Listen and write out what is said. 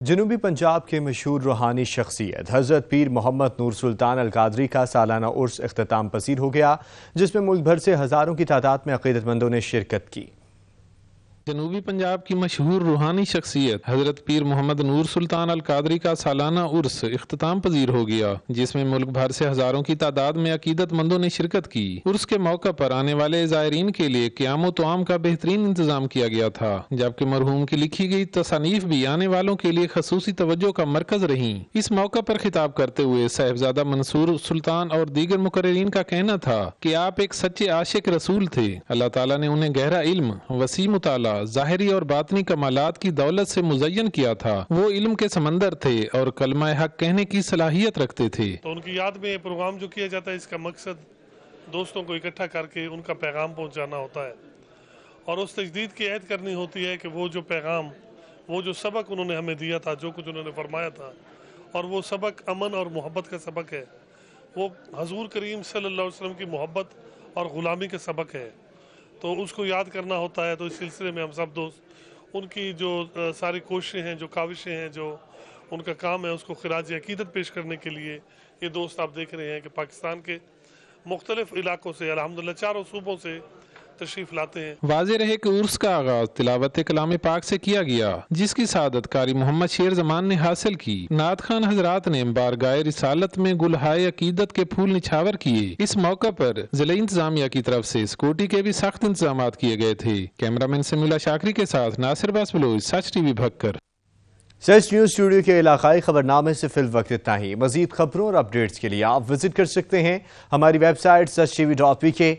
جنوبی پنجاب کے مشہور روحانی شخصیت حضرت پیر محمد نور سلطان القادری کا سالانہ عرس اختتام پذیر ہو گیا، جس میں ملک بھر سے ہزاروں کی تعداد میں عقیدت مندوں نے شرکت کی۔ جنوبی پنجاب کی مشہور روحانی شخصیت حضرت پیر محمد نور سلطان القادری کا سالانہ عرس اختتام پذیر ہو گیا، جس میں ملک بھر سے ہزاروں کی تعداد میں عقیدت مندوں نے شرکت کی۔ عرس کے موقع پر آنے والے زائرین کے لیے قیام و طعام کا بہترین انتظام کیا گیا تھا، جبکہ مرحوم کی لکھی گئی تصانیف بھی آنے والوں کے لیے خصوصی توجہ کا مرکز رہیں۔ اس موقع پر خطاب کرتے ہوئے صاحبزادہ منصور سلطان اور دیگر مقررین کا کہنا تھا کہ آپ ایک سچے عاشق رسول تھے۔ اللہ تعالیٰ نے انہیں گہرا علم، وسیع مطالعہ، ظاہری اور باطنی کمالات کی دولت سے مزین کیا تھا۔ وہ علم کے سمندر تھے اور کلمہ حق کہنے کی صلاحیت رکھتے تھے۔ تو ان کی یاد میں یہ پروگرام جو کیا جاتا ہے، اس کا مقصد دوستوں کو اکٹھا کر کے ان کا پیغام پہنچانا ہوتا ہے، اور اس تجدید کی عہد کرنی ہوتی ہے کہ وہ جو پیغام، وہ جو سبق انہوں نے ہمیں دیا تھا، جو کچھ انہوں نے فرمایا تھا، اور وہ سبق امن اور محبت کا سبق ہے، وہ حضور کریم صلی اللہ علیہ وسلم کی محبت اور غلامی کا سبق ہے، تو اس کو یاد کرنا ہوتا ہے۔ تو اس سلسلے میں ہم سب دوست ان کی جو ساری کوششیں ہیں، جو کاوشیں ہیں، جو ان کا کام ہے، اس کو خراج عقیدت پیش کرنے کے لیے یہ دوست آپ دیکھ رہے ہیں کہ پاکستان کے مختلف علاقوں سے الحمدللہ 4 صوبوں سے تشریف لاتے ہیں۔ واضح رہے کہ عرس کا آغاز تلاوت کلام پاک سے کیا گیا، جس کی سعادت قاری محمد شیر زمان نے حاصل کی۔ نعت خوان حضرات نے بارگاہ رسالت میں گلہائے عقیدت کے پھول نچھاور کیے۔ اس موقع پر ضلعی انتظامیہ کی طرف سے سیکورٹی کے بھی سخت انتظامات کیے گئے تھے۔ کیمرہ مین سمیلہ شاکری کے ساتھ ناصر باس بلوچ، سچ ٹی وی بھکر۔ سچ نیوز اسٹوڈیو کے علاقائی خبرنامے سے فی الوقت اتنا ہی۔ مزید خبروں اور اپڈیٹس کے لیے آپ وزٹ کر سکتے ہیں ہماری ویب سائٹ sach.tv.pk۔